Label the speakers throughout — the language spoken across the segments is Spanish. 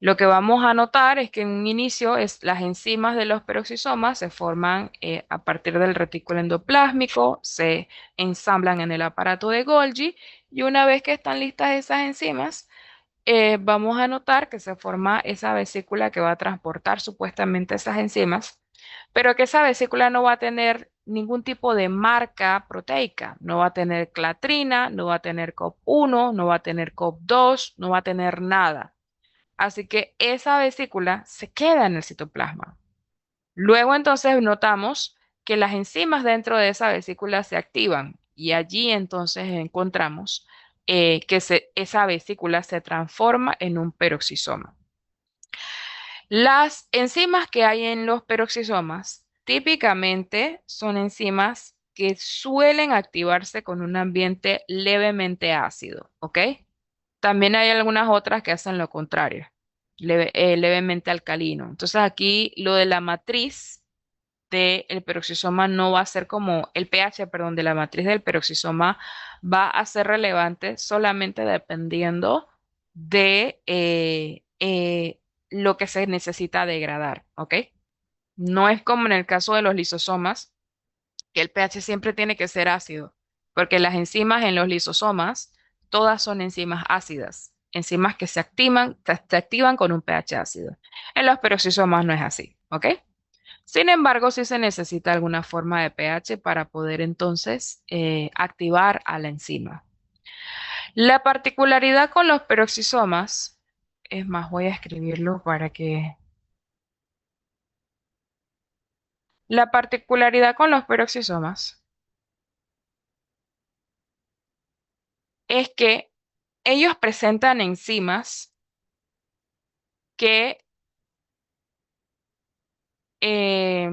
Speaker 1: Lo que vamos a notar es que en un inicio las enzimas de los peroxisomas se forman a partir del retículo endoplásmico, se ensamblan en el aparato de Golgi y una vez que están listas esas enzimas, vamos a notar que se forma esa vesícula que va a transportar supuestamente esas enzimas, pero que esa vesícula no va a tener ningún tipo de marca proteica, no va a tener clatrina, no va a tener COP1, no va a tener COP2, no va a tener nada. Así que esa vesícula se queda en el citoplasma. Luego entonces notamos que las enzimas dentro de esa vesícula se activan y allí entonces encontramos que esa vesícula se transforma en un peroxisoma. Las enzimas que hay en los peroxisomas típicamente son enzimas que suelen activarse con un ambiente levemente ácido, ¿ok? También hay algunas otras que hacen lo contrario, levemente alcalino. Entonces aquí lo de la matriz del peroxisoma no va a ser como el pH, perdón, de la matriz del peroxisoma va a ser relevante solamente dependiendo de lo que se necesita degradar, ¿ok? No es como en el caso de los lisosomas, que el pH siempre tiene que ser ácido, porque las enzimas en los lisosomas, todas son enzimas ácidas, enzimas que se activan con un pH ácido. En los peroxisomas no es así, ¿ok? Sin embargo, sí se necesita alguna forma de pH para poder entonces activar a la enzima. La particularidad con los peroxisomas, es más, voy a escribirlo para que... La particularidad con los peroxisomas es que ellos presentan enzimas que eh,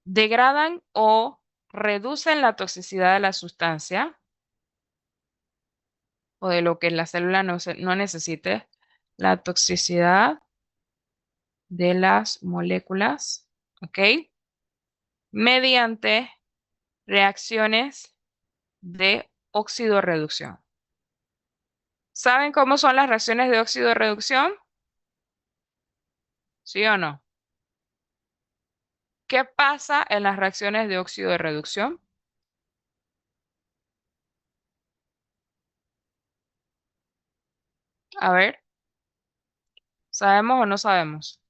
Speaker 1: degradan o reducen la toxicidad de la sustancia o de lo que la célula no necesite, la toxicidad de las moléculas, ¿ok? Mediante reacciones de óxido-reducción. ¿Saben cómo son las reacciones de óxido-reducción? ¿Sí o no? ¿Qué pasa en las reacciones de óxido de reducción? A ver, ¿sabemos o no sabemos?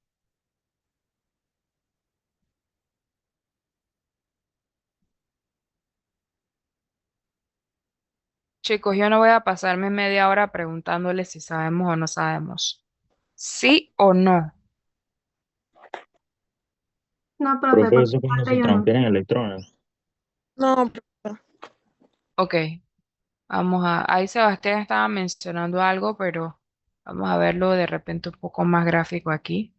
Speaker 1: Chicos, yo no voy a pasarme media hora preguntándoles si sabemos o no sabemos. ¿Sí o no?
Speaker 2: No, profe,
Speaker 3: Profe,
Speaker 2: por
Speaker 3: eso
Speaker 2: mi
Speaker 3: cuando
Speaker 2: parte
Speaker 3: se
Speaker 2: yo no.
Speaker 3: transfieren electrones.
Speaker 4: No, profe.
Speaker 1: Ok, vamos a... Ahí Sebastián estaba mencionando algo, pero vamos a verlo de repente un poco más gráfico aquí.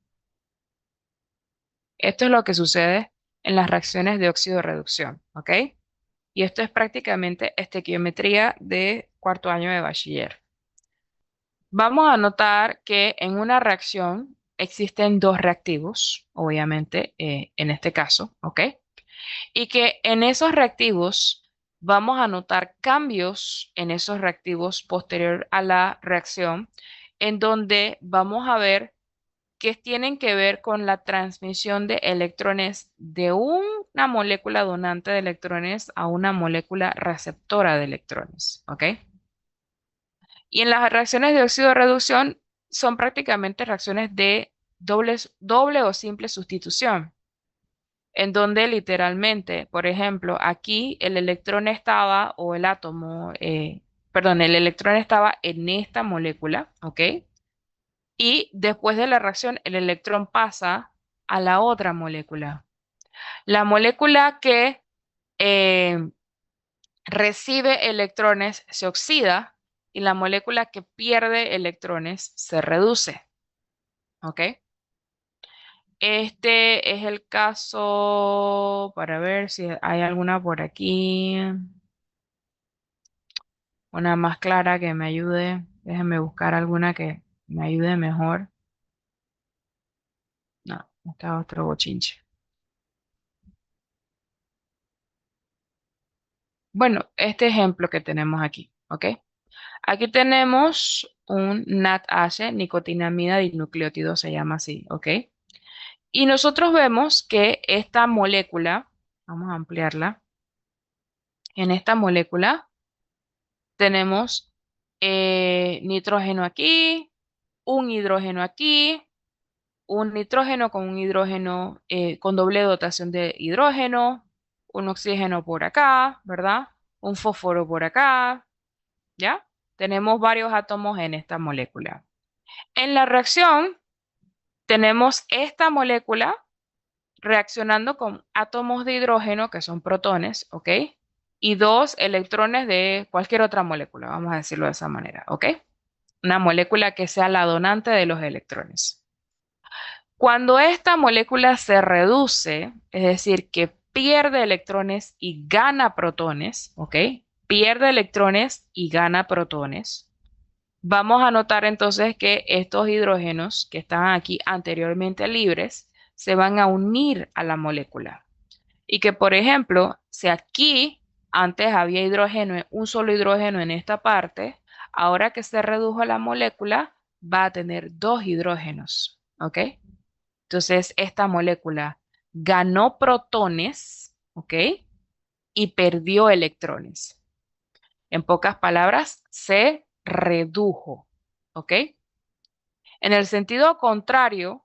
Speaker 1: Esto es lo que sucede en las reacciones de óxido de reducción, ¿ok? Y esto es prácticamente estequiometría de cuarto año de bachiller. Vamos a notar que en una reacción existen dos reactivos, obviamente, en este caso, ¿ok? Y que en esos reactivos vamos a notar cambios en esos reactivos posterior a la reacción, en donde vamos a ver que tienen que ver con la transmisión de electrones de una molécula donante de electrones a una molécula receptora de electrones, ¿ok? Y en las reacciones de óxido de reducción son prácticamente reacciones de doble o simple sustitución, en donde literalmente, por ejemplo, aquí el electrón estaba, o el átomo, perdón, el electrón estaba en esta molécula, ¿ok? Y después de la reacción, el electrón pasa a la otra molécula. La molécula que eh, recibe electrones se oxida y la molécula que pierde electrones se reduce. ¿Ok? Este es el caso, para ver si hay alguna por aquí, una más clara que me ayude. Déjenme buscar alguna que me ayude mejor. No, está otro bochinche. Bueno, este ejemplo que tenemos aquí, ¿ok? Aquí tenemos un NADH, nicotinamida dinucleótido, se llama así, ¿ok? Y nosotros vemos que esta molécula, vamos a ampliarla, en esta molécula tenemos nitrógeno aquí, un hidrógeno aquí, un nitrógeno con un hidrógeno con doble dotación de hidrógeno, un oxígeno por acá, ¿verdad? Un fósforo por acá, ¿ya? Tenemos varios átomos en esta molécula. En la reacción tenemos esta molécula reaccionando con átomos de hidrógeno, que son protones, ¿ok? Y dos electrones de cualquier otra molécula, vamos a decirlo de esa manera, ¿ok? Una molécula que sea la donante de los electrones. Cuando esta molécula se reduce, es decir, que pierde electrones y gana protones, ¿ok? Pierde electrones y gana protones. Vamos a notar entonces que estos hidrógenos que estaban aquí anteriormente libres se van a unir a la molécula. Y que, por ejemplo, si aquí antes había hidrógeno, un solo hidrógeno en esta parte, ahora que se redujo la molécula, va a tener dos hidrógenos, ¿ok? Entonces, esta molécula ganó protones, ¿ok? Y perdió electrones. En pocas palabras, se redujo, ¿ok? En el sentido contrario,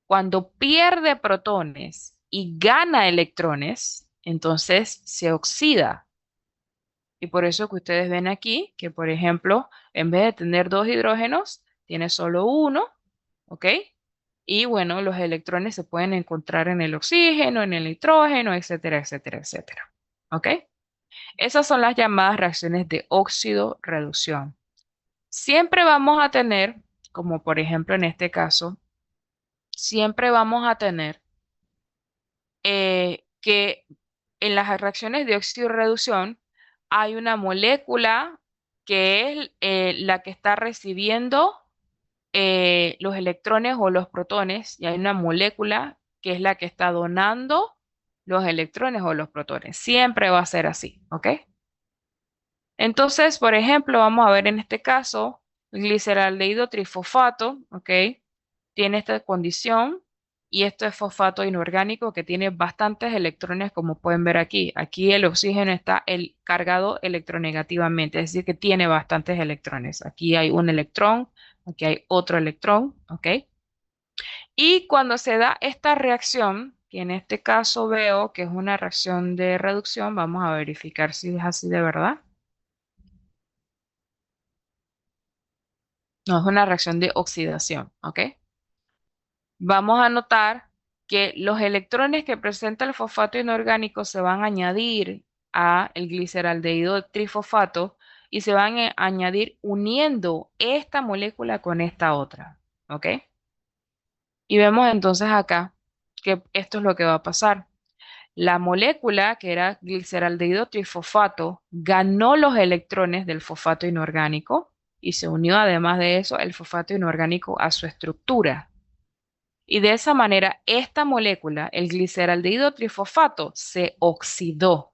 Speaker 1: cuando pierde protones y gana electrones, entonces se oxida. Y por eso que ustedes ven aquí que, por ejemplo, en vez de tener dos hidrógenos, tiene solo uno, ¿ok? Y bueno, los electrones se pueden encontrar en el oxígeno, en el nitrógeno, etcétera, etcétera, etcétera. ¿Ok? Esas son las llamadas reacciones de óxido-reducción. Siempre vamos a tener, como por ejemplo en este caso, siempre vamos a tener que en las reacciones de óxido-reducción hay una molécula que es la que está recibiendo los electrones o los protones, y hay una molécula que es la que está donando los electrones o los protones. Siempre va a ser así, ¿ok? Entonces, por ejemplo, vamos a ver en este caso, el gliceraldehído trifosfato, ¿ok? Tiene esta condición y esto es fosfato inorgánico que tiene bastantes electrones, como pueden ver aquí. Aquí el oxígeno está cargado electronegativamente, es decir, que tiene bastantes electrones. Aquí hay un electrón, aquí hay otro electrón, ¿ok? Y cuando se da esta reacción, que en este caso veo que es una reacción de reducción, vamos a verificar si es así de verdad. No, es una reacción de oxidación, ¿ok? Vamos a notar que los electrones que presenta el fosfato inorgánico se van a añadir a el gliceraldehído trifosfato y se van a añadir uniendo esta molécula con esta otra, ¿ok? Y vemos entonces acá que esto es lo que va a pasar. La molécula, que era gliceraldehído trifosfato, ganó los electrones del fosfato inorgánico y se unió además de eso el fosfato inorgánico a su estructura. Y de esa manera, esta molécula, el gliceraldehído trifosfato, se oxidó,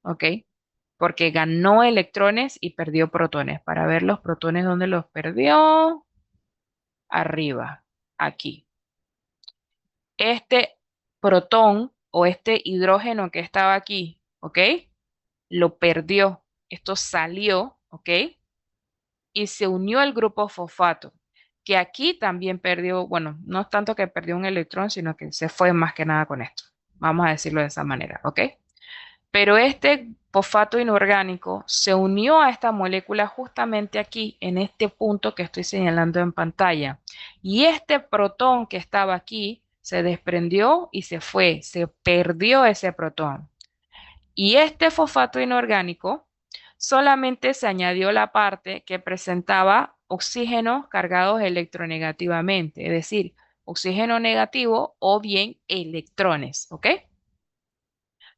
Speaker 1: ¿ok? Porque ganó electrones y perdió protones. Para ver los protones, ¿dónde los perdió? Arriba, aquí. Este protón o este hidrógeno que estaba aquí, ¿ok? Lo perdió. Esto salió, ¿ok? Y se unió al grupo fosfato, que aquí también perdió, bueno, no es tanto que perdió un electrón, sino que se fue más que nada con esto. Vamos a decirlo de esa manera, ¿ok? Pero este fosfato inorgánico se unió a esta molécula justamente aquí, en este punto que estoy señalando en pantalla. Y este protón que estaba aquí se desprendió y se fue, se perdió ese protón. Y este fosfato inorgánico solamente se añadió la parte que presentaba oxígenos cargados electronegativamente, es decir, oxígeno negativo o bien electrones, ¿ok?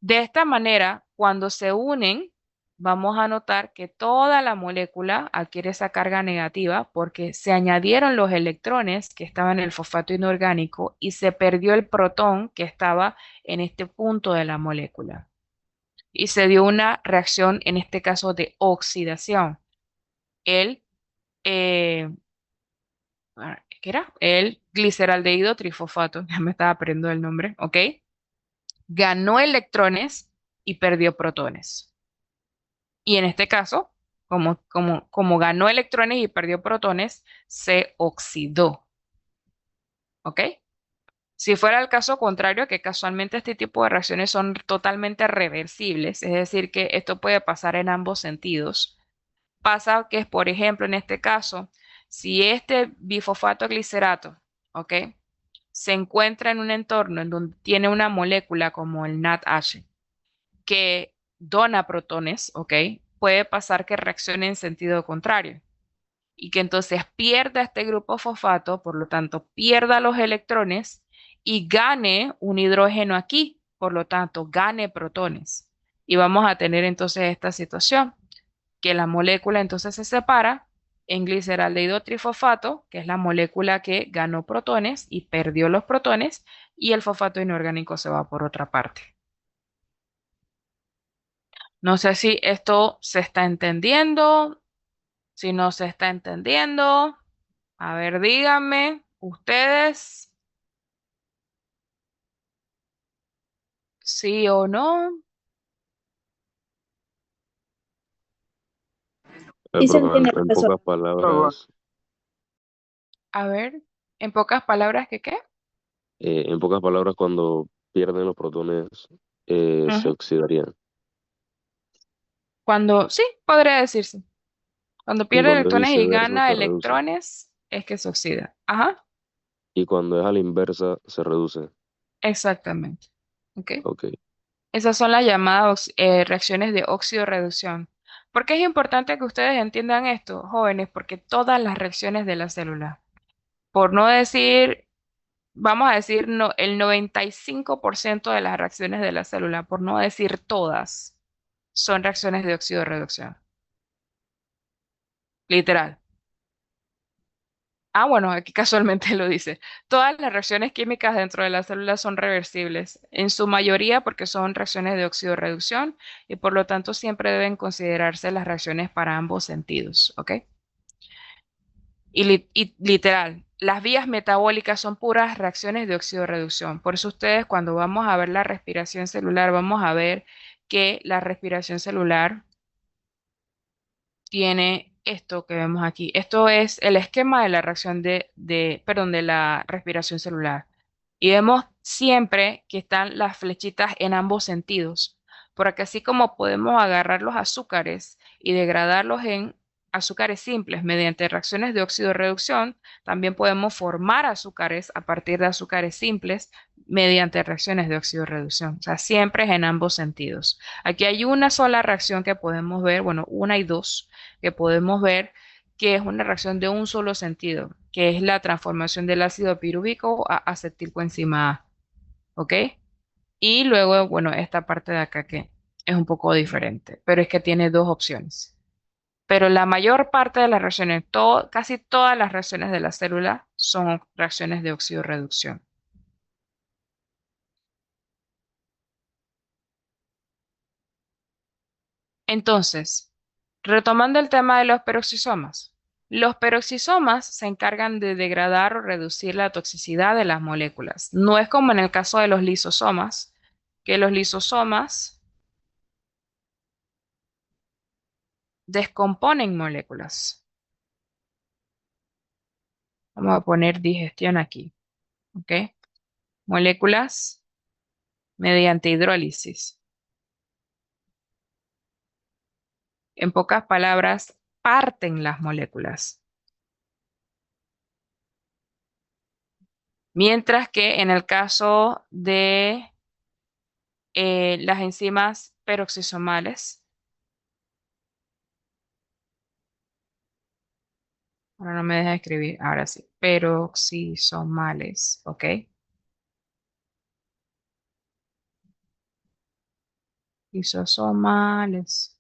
Speaker 1: De esta manera, cuando se unen, vamos a notar que toda la molécula adquiere esa carga negativa porque se añadieron los electrones que estaban en el fosfato inorgánico y se perdió el protón que estaba en este punto de la molécula y se dio una reacción, en este caso de oxidación. el, eh, ¿qué era? El gliceraldehído trifosfato, ya me estaba aprendiendo el nombre, ¿ok? Ganó electrones y perdió protones. Y en este caso, como ganó electrones y perdió protones, se oxidó, ¿ok? Si fuera el caso contrario, que casualmente este tipo de reacciones son totalmente reversibles, es decir, que esto puede pasar en ambos sentidos. Pasa que, por ejemplo, en este caso, si este bifosfato glicerato, ¿ok? Se encuentra en un entorno en donde tiene una molécula como el NADH que dona protones, ¿ok? Puede pasar que reaccione en sentido contrario y que entonces pierda este grupo fosfato, por lo tanto pierda los electrones y gane un hidrógeno aquí, por lo tanto gane protones. Y vamos a tener entonces esta situación, que la molécula entonces se separa en gliceraldehído trifosfato, que es la molécula que ganó protones y perdió los protones, y el fosfato inorgánico se va por otra parte. No sé si esto se está entendiendo, si no se está entendiendo. A ver, díganme, ustedes, sí o no.
Speaker 4: Sí se
Speaker 2: Profesor,
Speaker 4: entiende,
Speaker 2: en
Speaker 4: profesor.
Speaker 2: pocas palabras,
Speaker 1: A ver, en pocas palabras, ¿qué?
Speaker 2: cuando pierden los protones, se
Speaker 1: Ujú.
Speaker 2: oxidarían.
Speaker 1: Cuando, sí, podría decirse. Cuando
Speaker 2: Y
Speaker 1: pierde
Speaker 2: cuando es
Speaker 1: electrones y
Speaker 2: viceversa,
Speaker 1: gana
Speaker 2: se reduce.
Speaker 1: electrones, es que se oxida. Ajá,
Speaker 2: Y cuando es a la inversa, se reduce.
Speaker 1: exactamente. ¿Ok?
Speaker 2: Ok.
Speaker 1: Esas son las llamadas reacciones de óxido-reducción. ¿Por qué es importante que ustedes entiendan esto, jóvenes? Porque todas las reacciones de la célula, por no decir, vamos a decir no, el 95% de las reacciones de la célula, por no decir todas, son reacciones de óxido-reducción. Literal. Ah, bueno, aquí casualmente lo dice. Todas las reacciones químicas dentro de las células son reversibles, en su mayoría porque son reacciones de óxido-reducción y por lo tanto siempre deben considerarse las reacciones para ambos sentidos, ¿ok? Y literal, las vías metabólicas son puras reacciones de óxido-reducción. Por eso ustedes cuando vamos a ver la respiración celular, vamos a ver que la respiración celular tiene esto que vemos aquí. Esto es el esquema de la reacción perdón, de la respiración celular. Y vemos siempre que están las flechitas en ambos sentidos, porque así como podemos agarrar los azúcares y degradarlos en azúcares simples mediante reacciones de óxido-reducción, también podemos formar azúcares a partir de azúcares simples mediante reacciones de óxido-reducción. O sea, siempre es en ambos sentidos. Aquí hay una sola reacción que podemos ver, bueno, una y dos que podemos ver que es una reacción de un solo sentido, que es la transformación del ácido pirúvico a acetilcoenzima A, ¿ok? Y luego, bueno, esta parte de acá que es un poco diferente, pero es que tiene dos opciones. Pero la mayor parte de las reacciones, casi todas las reacciones de la célula son reacciones de oxidorreducción. Entonces, retomando el tema de los peroxisomas. Los peroxisomas se encargan de degradar o reducir la toxicidad de las moléculas. No es como en el caso de los lisosomas, que los lisosomas descomponen moléculas. Vamos a poner digestión aquí, ¿ok? Moléculas mediante hidrólisis. En pocas palabras, parten las moléculas. Mientras que en el caso de las enzimas peroxisomales, ahora no me deja escribir, ahora sí, peroxisomales, ¿ok? Lisosomales.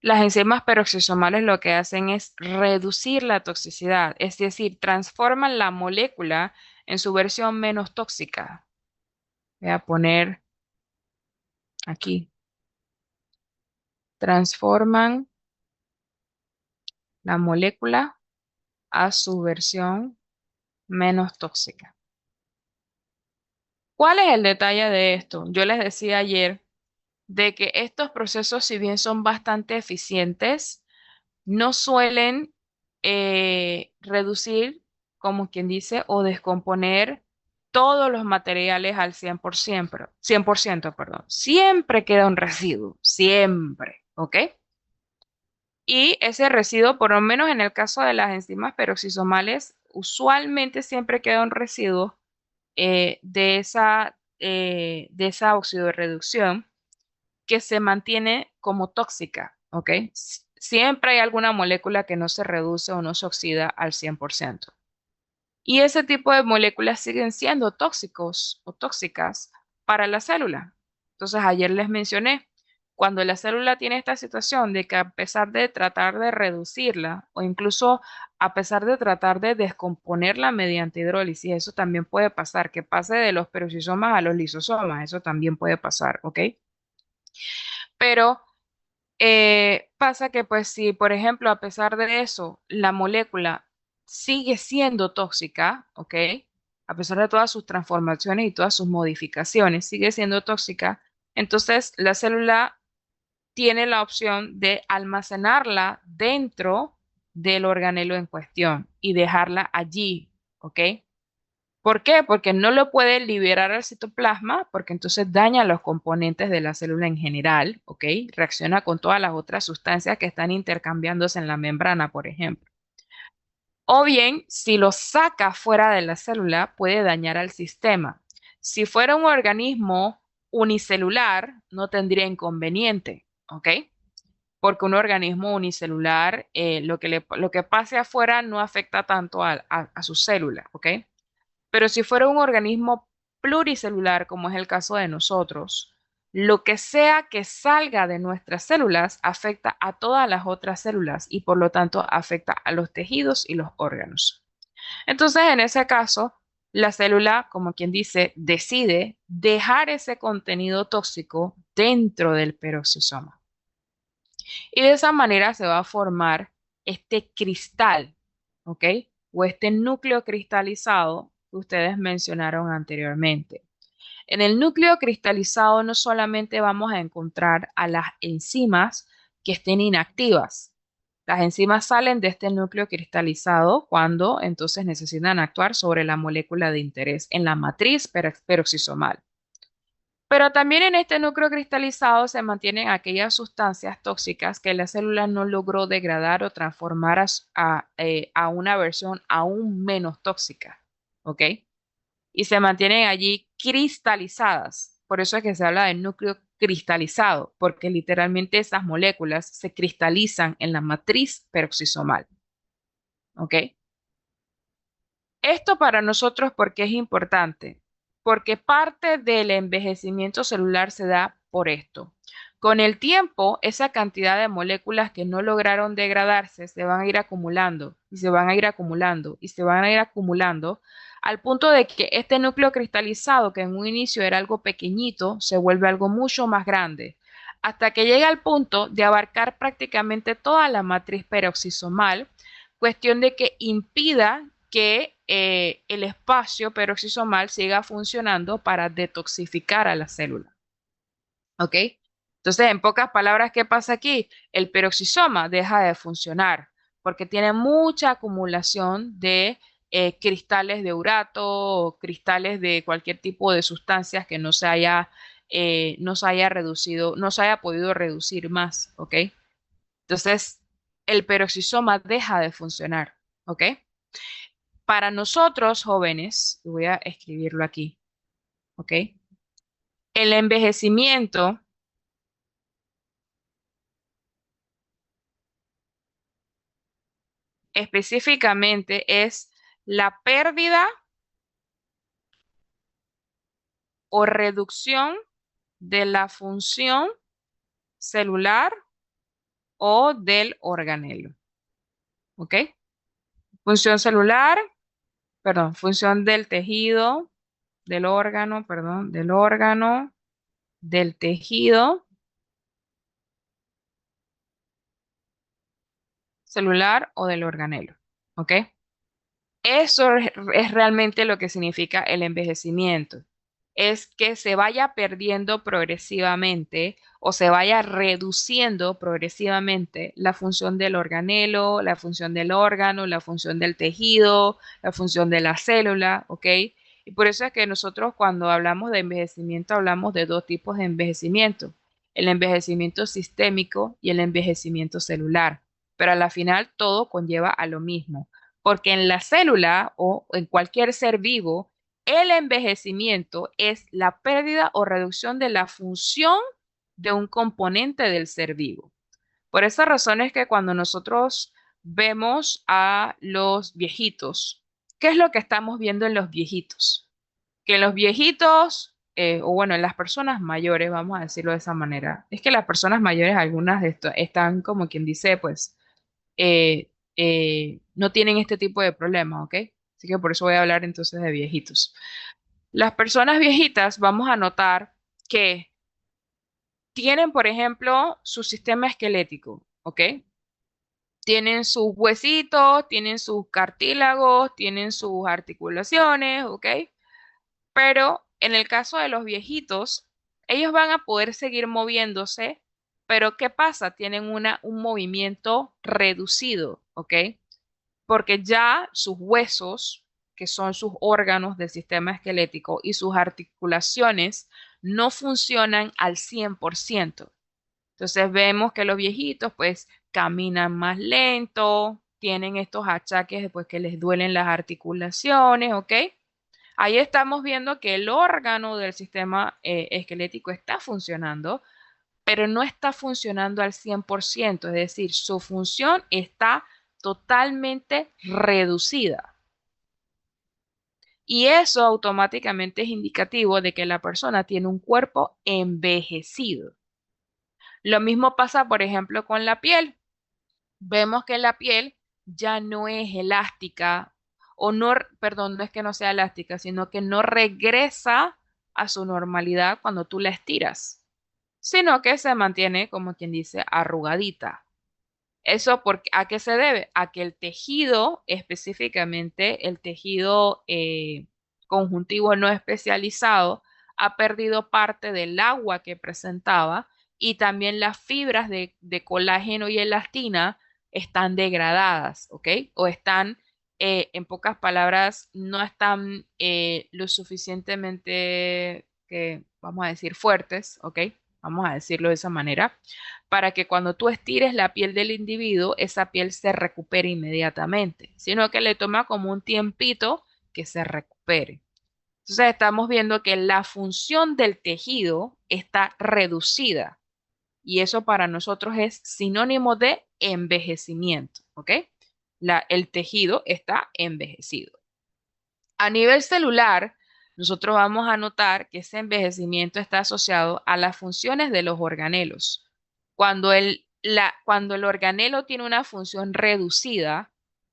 Speaker 1: Las enzimas peroxisomales lo que hacen es reducir la toxicidad, es decir, transforman la molécula en su versión menos tóxica. Voy a poner aquí, transforman la molécula a su versión menos tóxica. ¿Cuál es el detalle de esto? Yo les decía ayer de que estos procesos, si bien son bastante eficientes, no suelen reducir, como quien dice, o descomponer todos los materiales al 100%, perdón. Siempre queda un residuo, siempre, ¿ok? Y ese residuo, por lo menos en el caso de las enzimas peroxisomales, usualmente siempre queda un residuo de esa oxidorreducción que se mantiene como tóxica, ¿ok? Siempre hay alguna molécula que no se reduce o no se oxida al 100%. Y ese tipo de moléculas siguen siendo tóxicos o tóxicas para la célula. Entonces, ayer les mencioné, cuando la célula tiene esta situación de que a pesar de tratar de reducirla o incluso a pesar de tratar de descomponerla mediante hidrólisis, eso también puede pasar, que pase de los peroxisomas a los lisosomas, eso también puede pasar, ¿ok? Pero pasa que pues si, por ejemplo, a pesar de eso, la molécula sigue siendo tóxica, ¿ok? A pesar de todas sus transformaciones y todas sus modificaciones, sigue siendo tóxica, entonces la célula tiene la opción de almacenarla dentro del organelo en cuestión y dejarla allí, ¿ok? ¿Por qué? Porque no lo puede liberar al citoplasma, porque entonces daña los componentes de la célula en general, ¿ok? Reacciona con todas las otras sustancias que están intercambiándose en la membrana, por ejemplo. O bien, si lo saca fuera de la célula, puede dañar al sistema. Si fuera un organismo unicelular, no tendría inconveniente, ¿ok? Porque un organismo unicelular, lo que pase afuera no afecta tanto a su célula, ¿ok? Pero si fuera un organismo pluricelular, como es el caso de nosotros, lo que sea que salga de nuestras células afecta a todas las otras células y por lo tanto afecta a los tejidos y los órganos. Entonces, en ese caso, la célula, como quien dice, decide dejar ese contenido tóxico dentro del peroxisoma. Y de esa manera se va a formar este cristal, ¿ok? O este núcleo cristalizado que ustedes mencionaron anteriormente. En el núcleo cristalizado no solamente vamos a encontrar a las enzimas que estén inactivas. Las enzimas salen de este núcleo cristalizado cuando entonces necesitan actuar sobre la molécula de interés en la matriz peroxisomal. Pero también en este núcleo cristalizado se mantienen aquellas sustancias tóxicas que la célula no logró degradar o transformar a una versión aún menos tóxica, ¿ok? Y se mantienen allí cristalizadas. Por eso es que se habla de núcleo cristalizado, porque literalmente esas moléculas se cristalizan en la matriz peroxisomal, ¿ok? Esto para nosotros, ¿por qué es importante? Porque parte del envejecimiento celular se da por esto. Con el tiempo, esa cantidad de moléculas que no lograron degradarse se van a ir acumulando y se van a ir acumulando y se van a ir acumulando al punto de que este núcleo cristalizado, que en un inicio era algo pequeñito, se vuelve algo mucho más grande, hasta que llega al punto de abarcar prácticamente toda la matriz peroxisomal, cuestión de que impida que el espacio peroxisomal siga funcionando para detoxificar a la célula. ¿Ok? Entonces, en pocas palabras, ¿qué pasa aquí? El peroxisoma deja de funcionar porque tiene mucha acumulación de cristales de urato o cristales de cualquier tipo de sustancias que no se haya reducido, no se haya podido reducir más. ¿Ok? Entonces, el peroxisoma deja de funcionar. ¿Ok? Para nosotros jóvenes, voy a escribirlo aquí, ¿ok? El envejecimiento específicamente es la pérdida o reducción de la función celular o del organelo, ¿ok? Función celular, perdón, función del tejido, del órgano, perdón, del órgano del tejido celular o del organelo, ¿ok? Eso es realmente lo que significa el envejecimiento. Es que se vaya perdiendo progresivamente o se vaya reduciendo progresivamente la función del organelo, la función del órgano, la función del tejido, la función de la célula, ¿ok? Y por eso es que nosotros cuando hablamos de envejecimiento hablamos de dos tipos de envejecimiento, el envejecimiento sistémico y el envejecimiento celular, pero a la final todo conlleva a lo mismo porque en la célula o en cualquier ser vivo, el envejecimiento es la pérdida o reducción de la función de un componente del ser vivo. Por esa razón es que cuando nosotros vemos a los viejitos, ¿qué es lo que estamos viendo en los viejitos? Que los viejitos, o bueno, en las personas mayores, vamos a decirlo de esa manera, es que las personas mayores, algunas de esto, están como quien dice, pues no tienen este tipo de problemas, ¿ok? Así que por eso voy a hablar entonces de viejitos. Las personas viejitas vamos a notar que tienen, por ejemplo, su sistema esquelético, ¿ok? Tienen sus huesitos, tienen sus cartílagos, tienen sus articulaciones, ¿ok? Pero en el caso de los viejitos, ellos van a poder seguir moviéndose, pero ¿qué pasa? Tienen un movimiento reducido, ¿ok? Porque ya sus huesos, que son sus órganos del sistema esquelético, y sus articulaciones no funcionan al 100%. Entonces vemos que los viejitos pues caminan más lento, tienen estos achaques después que les duelen las articulaciones, ¿ok? Ahí estamos viendo que el órgano del sistema esquelético está funcionando, pero no está funcionando al 100%, es decir, su función está totalmente reducida. Y eso automáticamente es indicativo de que la persona tiene un cuerpo envejecido. Lo mismo pasa, por ejemplo, con la piel. Vemos que la piel ya no es elástica, o no, perdón, no es que no sea elástica, sino que no regresa a su normalidad cuando tú la estiras, sino que se mantiene, como quien dice, arrugadita. ¿Eso a qué se debe? A que el tejido, específicamente el tejido conjuntivo no especializado, ha perdido parte del agua que presentaba y también las fibras de colágeno y elastina están degradadas, ¿ok? O están, en pocas palabras, no están lo suficientemente, vamos a decir, fuertes, ¿ok? Vamos a decirlo de esa manera para que cuando tú estires la piel del individuo, esa piel se recupere inmediatamente, sino que le toma como un tiempito que se recupere. Entonces estamos viendo que la función del tejido está reducida y eso para nosotros es sinónimo de envejecimiento, ¿ok? El tejido está envejecido. A nivel celular, nosotros vamos a notar que ese envejecimiento está asociado a las funciones de los organelos. Cuando el organelo tiene una función reducida,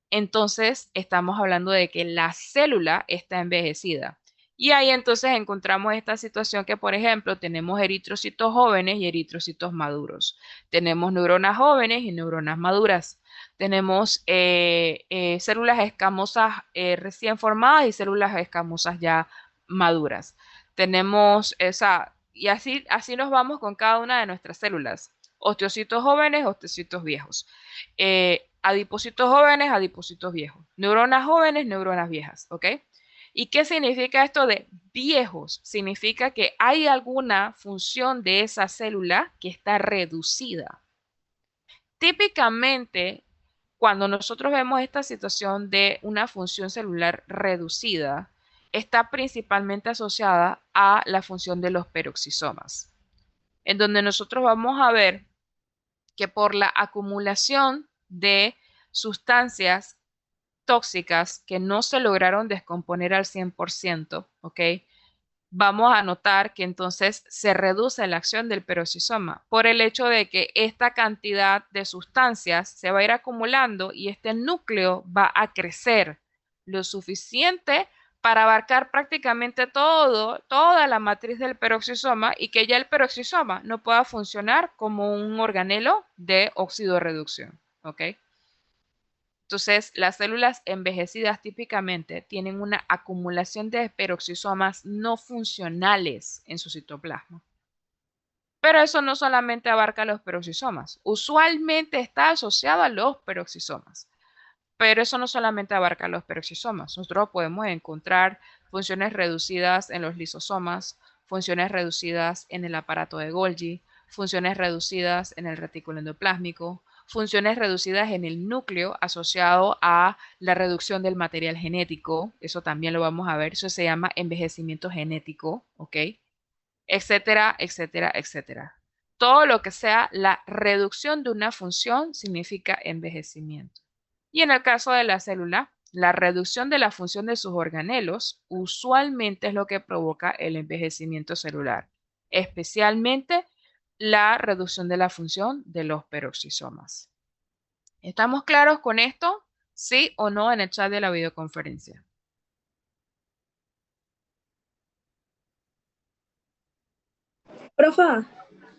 Speaker 1: entonces estamos hablando de que la célula está envejecida. Y ahí entonces encontramos esta situación que, por ejemplo, tenemos eritrocitos jóvenes y eritrocitos maduros. Tenemos neuronas jóvenes y neuronas maduras. Tenemos células escamosas recién formadas y células escamosas ya maduras. Tenemos esa, y así nos vamos con cada una de nuestras células. Osteocitos jóvenes, osteocitos viejos. Adipocitos jóvenes, adipocitos viejos. Neuronas jóvenes, neuronas viejas, ¿ok? ¿Y qué significa esto de viejos? Significa que hay alguna función de esa célula que está reducida. Típicamente, cuando nosotros vemos esta situación de una función celular reducida, está principalmente asociada a la función de los peroxisomas, en donde nosotros vamos a ver que por la acumulación de sustancias tóxicas que no se lograron descomponer al 100%, ¿ok? Vamos a notar que entonces se reduce la acción del peroxisoma por el hecho de que esta cantidad de sustancias se va a ir acumulando y este núcleo va a crecer lo suficiente para abarcar prácticamente toda la matriz del peroxisoma y que ya el peroxisoma no pueda funcionar como un organelo de oxidorreducción, ¿ok? Entonces, las células envejecidas típicamente tienen una acumulación de peroxisomas no funcionales en su citoplasma. Pero eso no solamente abarca los peroxisomas, usualmente está asociado a los peroxisomas. Pero eso no solamente abarca los peroxisomas. Nosotros podemos encontrar funciones reducidas en los lisosomas, funciones reducidas en el aparato de Golgi, funciones reducidas en el retículo endoplásmico, funciones reducidas en el núcleo asociado a la reducción del material genético. Eso también lo vamos a ver. Eso se llama envejecimiento genético, ¿ok? Etcétera, etcétera, etcétera. Todo lo que sea la reducción de una función significa envejecimiento. Y en el caso de la célula, la reducción de la función de sus organelos usualmente es lo que provoca el envejecimiento celular, especialmente la reducción de la función de los peroxisomas. ¿Estamos claros con esto? ¿Sí o no en el chat de la videoconferencia?
Speaker 4: Profa,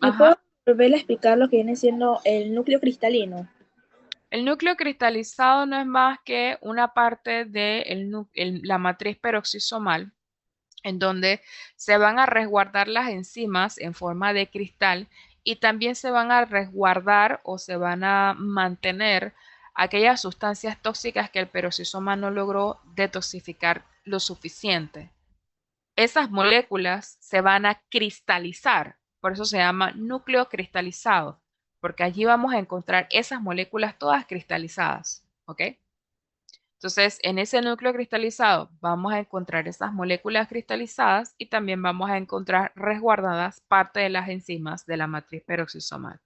Speaker 4: ¿me puedo
Speaker 1: Ajá.
Speaker 4: volver a explicar lo que viene siendo el núcleo cristalino?
Speaker 1: El núcleo cristalizado no es más que una parte de la matriz peroxisomal en donde se van a resguardar las enzimas en forma de cristal y también se van a resguardar o se van a mantener aquellas sustancias tóxicas que el peroxisoma no logró detoxificar lo suficiente. Esas moléculas se van a cristalizar, por eso se llama núcleo cristalizado, porque allí vamos a encontrar esas moléculas todas cristalizadas, ¿ok? Entonces, en ese núcleo cristalizado vamos a encontrar esas moléculas cristalizadas y también vamos a encontrar resguardadas parte de las enzimas de la matriz peroxisomal.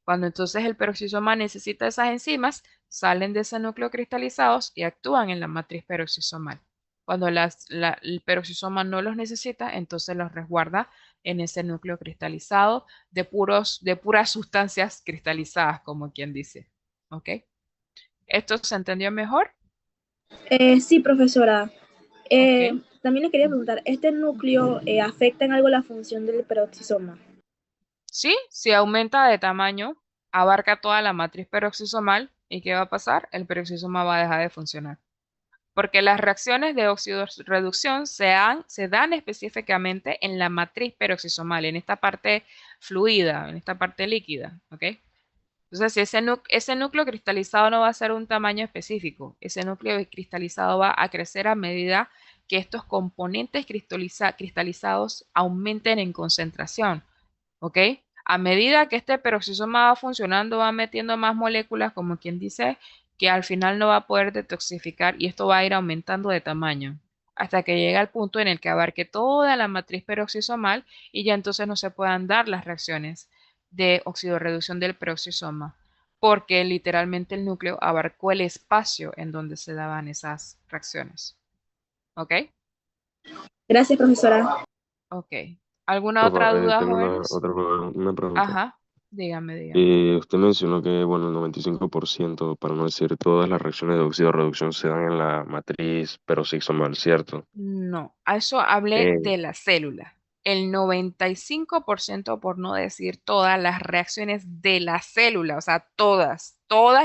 Speaker 1: Cuando entonces el peroxisoma necesita esas enzimas, salen de ese núcleo cristalizados y actúan en la matriz peroxisomal. Cuando el peroxisoma no los necesita, entonces los resguarda en ese núcleo cristalizado de puras sustancias cristalizadas, como quien dice. ¿Ok? ¿Esto se entendió mejor?
Speaker 4: Sí, profesora.
Speaker 1: Ok.
Speaker 4: También le quería preguntar, ¿este núcleo afecta en algo la función del peroxisoma?
Speaker 1: Sí, si aumenta de tamaño, abarca toda la matriz peroxisomal. ¿Y qué va a pasar? El peroxisoma va a dejar de funcionar. Porque las reacciones de oxidorreducción se dan específicamente en la matriz peroxisomal, en esta parte fluida, en esta parte líquida, ¿ok? Entonces, si ese núcleo cristalizado no va a ser un tamaño específico, ese núcleo cristalizado va a crecer a medida que estos componentes cristalizados aumenten en concentración, ¿ok? A medida que este peroxisoma va funcionando, va metiendo más moléculas, como quien dice, que al final no va a poder detoxificar y esto va a ir aumentando de tamaño hasta que llega al punto en el que abarque toda la matriz peroxisomal y ya entonces no se puedan dar las reacciones de oxidorreducción del peroxisoma, porque literalmente el núcleo abarcó el espacio en donde se daban esas reacciones. ¿Ok?
Speaker 4: Gracias, profesora.
Speaker 1: Ok. ¿Alguna
Speaker 2: Profa,
Speaker 1: otra duda,
Speaker 2: tengo
Speaker 1: jóvenes?
Speaker 2: una pregunta.
Speaker 1: Ajá. Dígame, dígame.
Speaker 2: Usted mencionó que, bueno, el 95%, para no decir todas las reacciones de óxido-reducción se dan en la matriz peroxisomal, ¿cierto?
Speaker 1: No, a eso hablé
Speaker 2: Eh,
Speaker 1: de la célula. El 95%, por no decir todas las reacciones de la célula, o sea, todas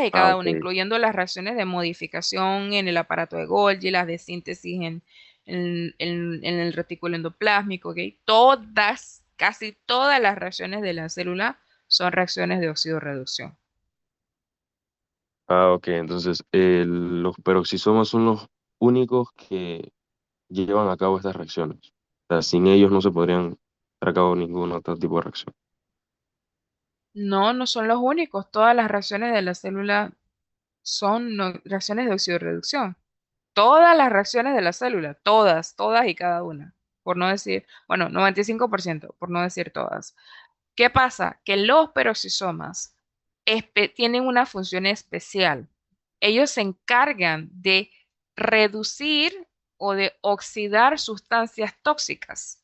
Speaker 1: y cada
Speaker 2: ok.
Speaker 1: una, incluyendo las reacciones de modificación en el aparato de Golgi, las de síntesis en el retículo endoplásmico, ¿ok? Todas, casi todas las reacciones de la célula son reacciones de oxidorreducción.
Speaker 2: Ok, entonces los peroxisomas son los únicos que llevan a cabo estas reacciones. O sea, sin ellos no se podrían llevar a cabo ningún otro tipo de reacción.
Speaker 1: No, no son los únicos. Todas las reacciones de la célula son reacciones de oxidorreducción. Todas las reacciones de la célula, todas y cada una, por no decir, bueno, 95%, por no decir todas. ¿Qué pasa? Que los peroxisomas tienen una función especial. Ellos se encargan de reducir o de oxidar sustancias tóxicas,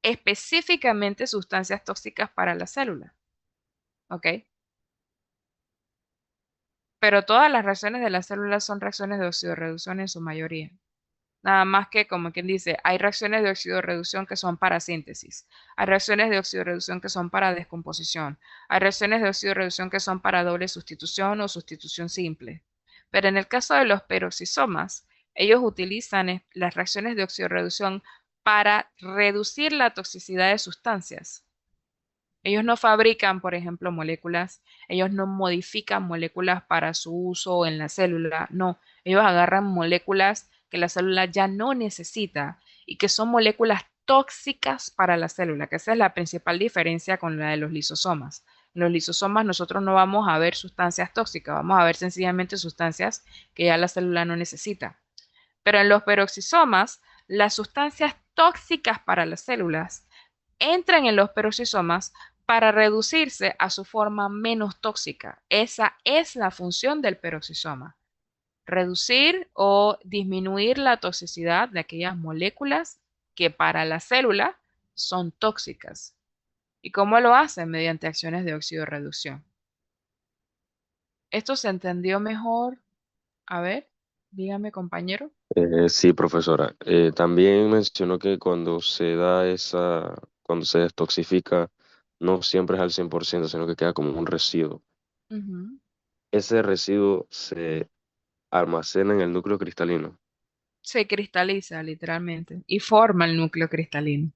Speaker 1: específicamente sustancias tóxicas para la célula, ¿ok? Pero todas las reacciones de las células son reacciones de oxidorreducción en su mayoría. Nada más que, como quien dice, hay reacciones de oxidorreducción que son para síntesis, hay reacciones de oxidorreducción que son para descomposición, hay reacciones de oxidorreducción que son para doble sustitución o sustitución simple. Pero en el caso de los peroxisomas, ellos utilizan las reacciones de oxidorreducción para reducir la toxicidad de sustancias. Ellos no fabrican, por ejemplo, moléculas, ellos no modifican moléculas para su uso en la célula, no, ellos agarran moléculas que la célula ya no necesita y que son moléculas tóxicas para la célula, que esa es la principal diferencia con la de los lisosomas. En los lisosomas nosotros no vamos a ver sustancias tóxicas, vamos a ver sencillamente sustancias que ya la célula no necesita. Pero en los peroxisomas, las sustancias tóxicas para las células entran en los peroxisomas para reducirse a su forma menos tóxica. Esa es la función del peroxisoma. Reducir o disminuir la toxicidad de aquellas moléculas que para la célula son tóxicas. ¿Y cómo lo hacen? Mediante acciones de oxidorreducción. ¿Esto se entendió mejor? A ver, dígame, compañero.
Speaker 2: Sí, profesora. También mencionó que cuando se detoxifica, no siempre es al 100%, sino que queda como un residuo.
Speaker 1: Ujú.
Speaker 2: Ese residuo se almacena en el núcleo cristalino.
Speaker 1: Se cristaliza literalmente y forma el núcleo cristalino.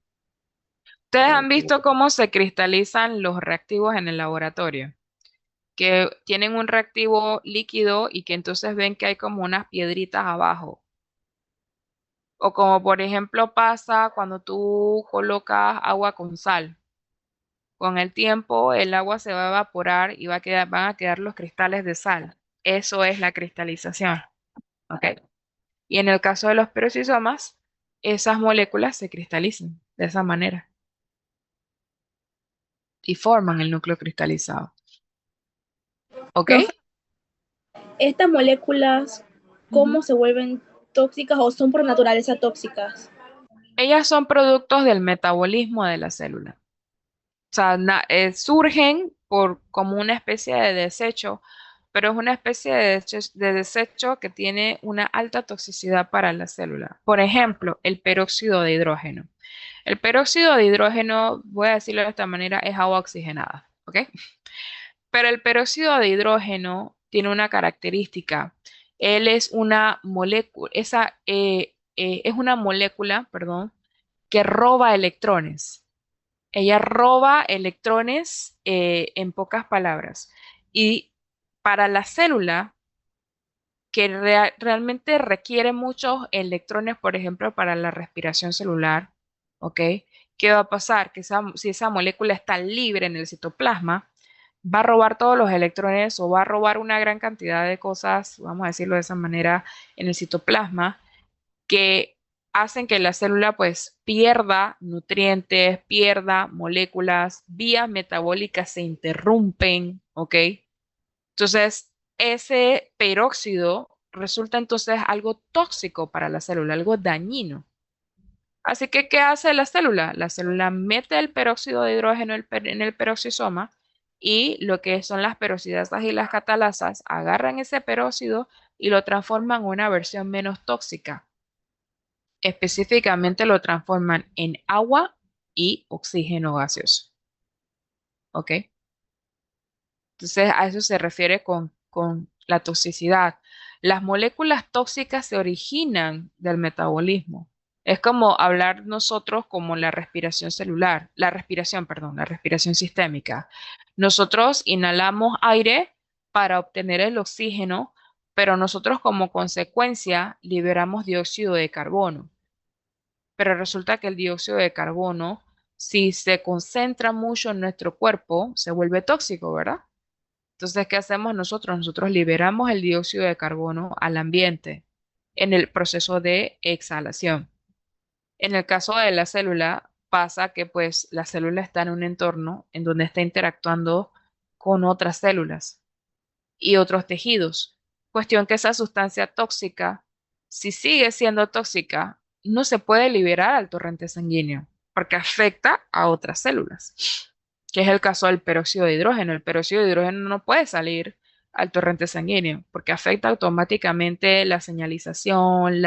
Speaker 1: ¿Ustedes
Speaker 2: Ah,
Speaker 1: han visto cómo se cristalizan los reactivos en el laboratorio? Que tienen un reactivo líquido y que entonces ven que hay como unas piedritas abajo. O como por ejemplo pasa cuando tú colocas agua con sal. Con el tiempo el agua se va a evaporar y van a quedar los cristales de sal. Eso es la cristalización. ¿Ok? Y en el caso de los peroxisomas, esas moléculas se cristalizan de esa manera y forman el núcleo cristalizado. ¿Ok?
Speaker 4: Profe, estas moléculas,
Speaker 1: Ujú.
Speaker 4: ¿cómo se vuelven tóxicas o son por naturaleza tóxicas?
Speaker 1: Ellas son productos del metabolismo de la célula. O sea, surgen como una especie de desecho, pero es una especie de desecho que tiene una alta toxicidad para la célula. Por ejemplo, el peróxido de hidrógeno. El peróxido de hidrógeno, voy a decirlo de esta manera, es agua oxigenada, ¿ok? Pero el peróxido de hidrógeno tiene una característica. Él es una molécula, es una molécula, perdón, que roba electrones. Ella roba electrones en pocas palabras. Y para la célula, que realmente requiere muchos electrones, por ejemplo, para la respiración celular, ¿ok? ¿Qué va a pasar? Que si esa molécula está libre en el citoplasma, va a robar todos los electrones o va a robar una gran cantidad de cosas, vamos a decirlo de esa manera, en el citoplasma, que hacen que la célula pues pierda nutrientes, pierda moléculas, vías metabólicas se interrumpen, ¿ok? Entonces, ese peróxido resulta entonces algo tóxico para la célula, algo dañino. Así que, ¿qué hace la célula? La célula mete el peróxido de hidrógeno en el peroxisoma y lo que son las peroxidasas y las catalasas agarran ese peróxido y lo transforman en una versión menos tóxica. Específicamente lo transforman en agua y oxígeno gaseoso. ¿Ok? Entonces, a eso se refiere con la toxicidad. Las moléculas tóxicas se originan del metabolismo. Es como hablar nosotros como la respiración celular, la respiración, perdón, la respiración sistémica. Nosotros inhalamos aire para obtener el oxígeno, pero nosotros como consecuencia liberamos dióxido de carbono. Pero resulta que el dióxido de carbono, si se concentra mucho en nuestro cuerpo, se vuelve tóxico, ¿verdad? Entonces, ¿qué hacemos nosotros? Nosotros liberamos el dióxido de carbono al ambiente en el proceso de exhalación. En el caso de la célula, pasa que pues la célula está en un entorno en donde está interactuando con otras células y otros tejidos. Cuestión que esa sustancia tóxica, si sigue siendo tóxica, no se puede liberar al torrente sanguíneo porque afecta a otras células, que es el caso del peróxido de hidrógeno. El peróxido de hidrógeno no puede salir al torrente sanguíneo porque afecta automáticamente la señalización,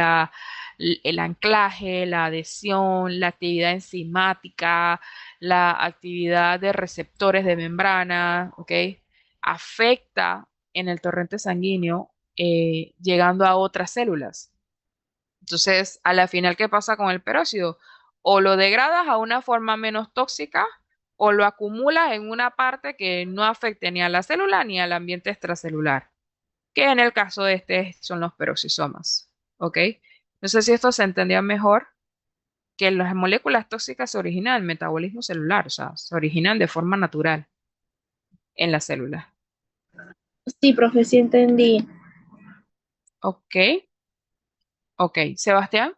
Speaker 1: el anclaje, la adhesión, la actividad enzimática, la actividad de receptores de membrana, ¿ok? Afecta en el torrente sanguíneo llegando a otras células. Entonces, a la final, ¿qué pasa con el peróxido? O lo degradas a una forma menos tóxica o lo acumulas en una parte que no afecte ni a la célula ni al ambiente extracelular, que en el caso de este son los peroxisomas. ¿Ok? No sé si esto se entendía mejor, que las moléculas tóxicas se originan del metabolismo celular, o sea, se originan de forma natural en la célula.
Speaker 4: Sí, profe, sí entendí.
Speaker 1: ¿Ok? ¿Ok? Sebastián.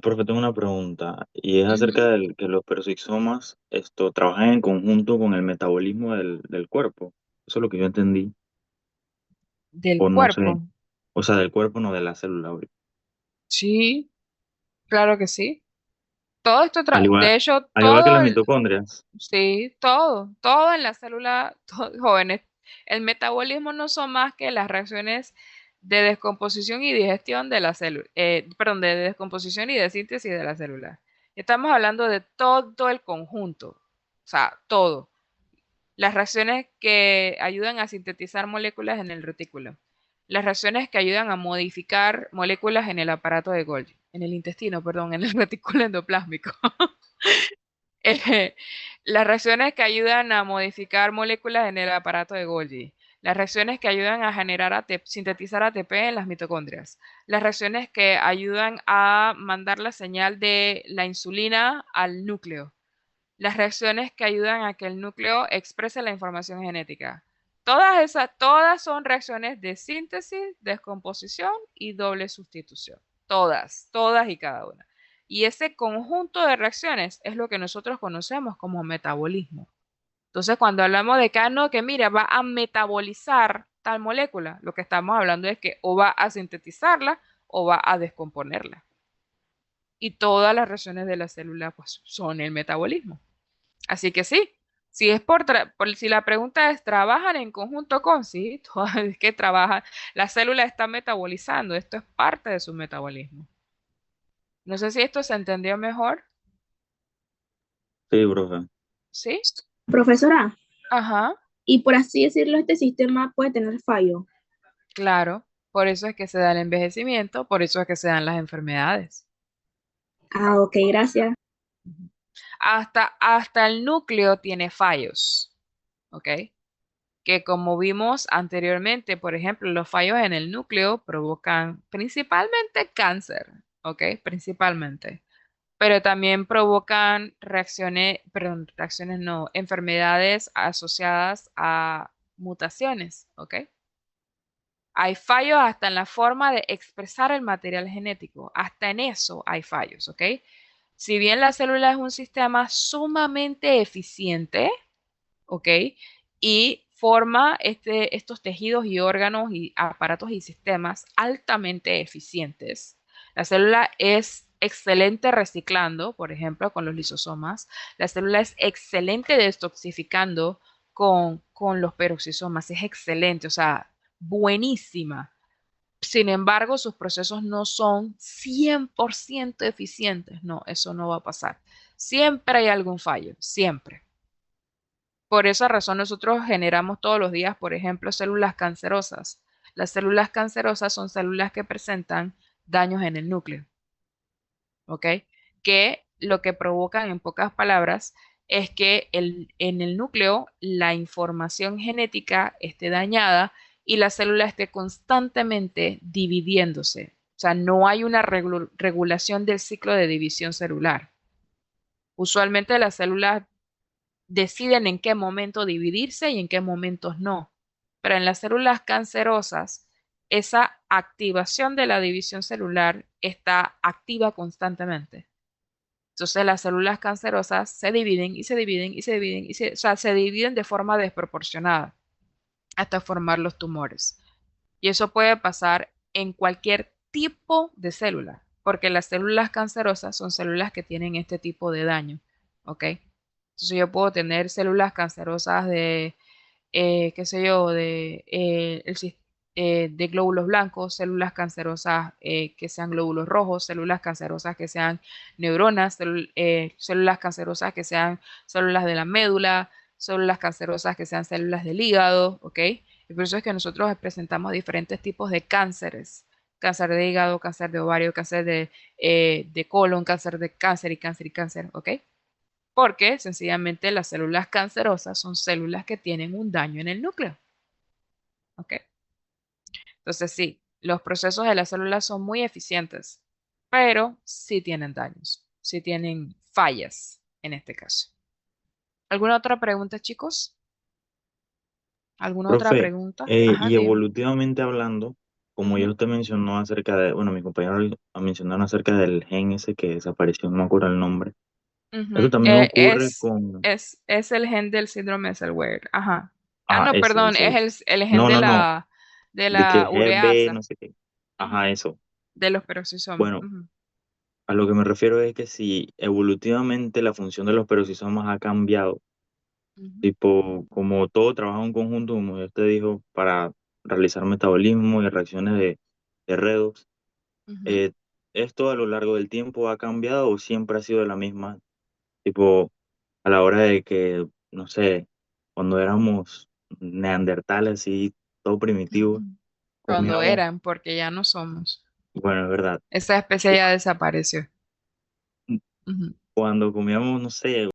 Speaker 3: Profe, tengo una pregunta y es acerca
Speaker 1: Ujú.
Speaker 3: del que los peroxisomas trabajan en conjunto con el metabolismo del cuerpo. Eso es lo que yo entendí,
Speaker 1: Del
Speaker 3: o no sé,
Speaker 1: cuerpo.
Speaker 3: o sea, del cuerpo, no de la célula, güey.
Speaker 1: Sí, claro que sí. Todo esto,
Speaker 3: Al igual,
Speaker 1: de hecho,
Speaker 3: al igual que las mitocondrias.
Speaker 1: sí, todo en la célula, jóvenes, el metabolismo no son más que las reacciones de descomposición y digestión de la célula, perdón, de descomposición y de síntesis de la célula. Estamos hablando de todo el conjunto, o sea, todo. Las reacciones que ayudan a sintetizar moléculas en el retículo. Las reacciones que ayudan a modificar moléculas en el aparato de Golgi, en el intestino, perdón, en el retículo endoplásmico. Eh, las reacciones que ayudan a modificar moléculas en el aparato de Golgi. Las reacciones que ayudan a generar sintetizar ATP en las mitocondrias. Las reacciones que ayudan a mandar la señal de la insulina al núcleo. Las reacciones que ayudan a que el núcleo exprese la información genética. Todas son reacciones de síntesis, descomposición y doble sustitución. Todas y cada una. Y ese conjunto de reacciones es lo que nosotros conocemos como metabolismo. Entonces, cuando hablamos de que, no, que mira, va a metabolizar tal molécula, lo que estamos hablando es que o va a sintetizarla o va a descomponerla. Y todas las reacciones de la célula pues, son el metabolismo. Así que sí, si es si la pregunta es, ¿trabajan en conjunto con? Sí, todas es que trabajan, la célula está metabolizando, esto es parte de su metabolismo. No sé si esto se entendió mejor,
Speaker 3: Sí, profe.
Speaker 1: ¿sí?
Speaker 4: Profesora,
Speaker 1: Ajá,
Speaker 4: y por así decirlo, este sistema puede tener fallo.
Speaker 1: claro, por eso es que se da el envejecimiento, por eso es que se dan las enfermedades.
Speaker 4: Ah, ok, gracias.
Speaker 1: Ujú. Hasta el núcleo tiene fallos, ¿ok? Que como vimos anteriormente, por ejemplo, los fallos en el núcleo provocan principalmente cáncer, ¿ok? Principalmente. Pero también provocan reacciones, perdón, reacciones no, enfermedades asociadas a mutaciones, ¿ok? Hay fallos hasta en la forma de expresar el material genético, hasta en eso hay fallos, ¿ok? Si bien la célula es un sistema sumamente eficiente, ¿ok? Y forma estos tejidos y órganos y aparatos y sistemas altamente eficientes. La célula es excelente reciclando, por ejemplo, con los lisosomas. La célula es excelente detoxificando con los peroxisomas. Es excelente, o sea, buenísima. Sin embargo, sus procesos no son 100% eficientes. No, eso no va a pasar. Siempre hay algún fallo, siempre. Por esa razón nosotros generamos todos los días, por ejemplo, células cancerosas. Las células cancerosas son células que presentan daños en el núcleo, ¿ok? Que lo que provocan, en pocas palabras, es que en el núcleo la información genética esté dañada y la célula esté constantemente dividiéndose. O sea, no hay una regulación del ciclo de división celular. Usualmente las células deciden en qué momento dividirse y en qué momentos no. Pero en las células cancerosas, esa activación de la división celular está activa constantemente. Entonces las células cancerosas se dividen y se dividen y se dividen o sea, se dividen de forma desproporcionada hasta formar los tumores. Y eso puede pasar en cualquier tipo de célula, porque las células cancerosas son células que tienen este tipo de daño, ¿ok? Entonces yo puedo tener células cancerosas de, qué sé yo, de glóbulos blancos, células cancerosas que sean glóbulos rojos, células cancerosas que sean neuronas, células cancerosas que sean células de la médula, células cancerosas que sean células del hígado, ¿ok? Y por eso es que nosotros presentamos diferentes tipos de cánceres. Cáncer de hígado, cáncer de ovario, cáncer de colon, cáncer de cáncer y cáncer y cáncer, ¿ok? Porque sencillamente las células cancerosas son células que tienen un daño en el núcleo, ¿ok? Entonces sí, los procesos de las células son muy eficientes, pero sí tienen daños, sí tienen fallas en este caso. ¿Alguna otra pregunta, chicos? ¿Alguna otra
Speaker 3: Profe,
Speaker 1: pregunta? Ajá,
Speaker 3: y
Speaker 1: dime.
Speaker 3: evolutivamente hablando, como ya
Speaker 1: Ujú,
Speaker 3: usted mencionó acerca de, bueno, mi compañero mencionaron acerca del gen ese que desapareció, no me acuerdo el nombre. Eso
Speaker 1: ujú.
Speaker 3: también ocurre con,
Speaker 1: Es el gen del síndrome de Selweger. Ajá. Ah,
Speaker 3: ah,
Speaker 1: no,
Speaker 3: ese,
Speaker 1: perdón,
Speaker 3: ese.
Speaker 1: es el gen
Speaker 3: No, no, no,
Speaker 1: de
Speaker 3: de que
Speaker 1: la
Speaker 3: GB,
Speaker 1: ureasa,
Speaker 3: no sé qué.
Speaker 1: ujú,
Speaker 3: Ajá, eso.
Speaker 1: de los peroxisomas.
Speaker 3: Bueno,
Speaker 1: Ujú,
Speaker 3: a lo que me refiero es que si evolutivamente la función de los peroxisomas ha cambiado,
Speaker 1: ujú,
Speaker 3: tipo, como todo trabaja en conjunto, como ya usted dijo, para realizar metabolismo y reacciones de redox,
Speaker 1: ujú,
Speaker 3: eh, ¿esto a lo largo del tiempo ha cambiado o siempre ha sido la misma? Tipo, a la hora de que, no sé, cuando éramos neandertales, así, todo primitivo,
Speaker 1: ujú. Cuando
Speaker 3: comíamos,
Speaker 1: eran, porque ya no somos.
Speaker 3: bueno, es verdad,
Speaker 1: Esa especie ya desapareció. Ujú.
Speaker 3: cuando comíamos, no sé,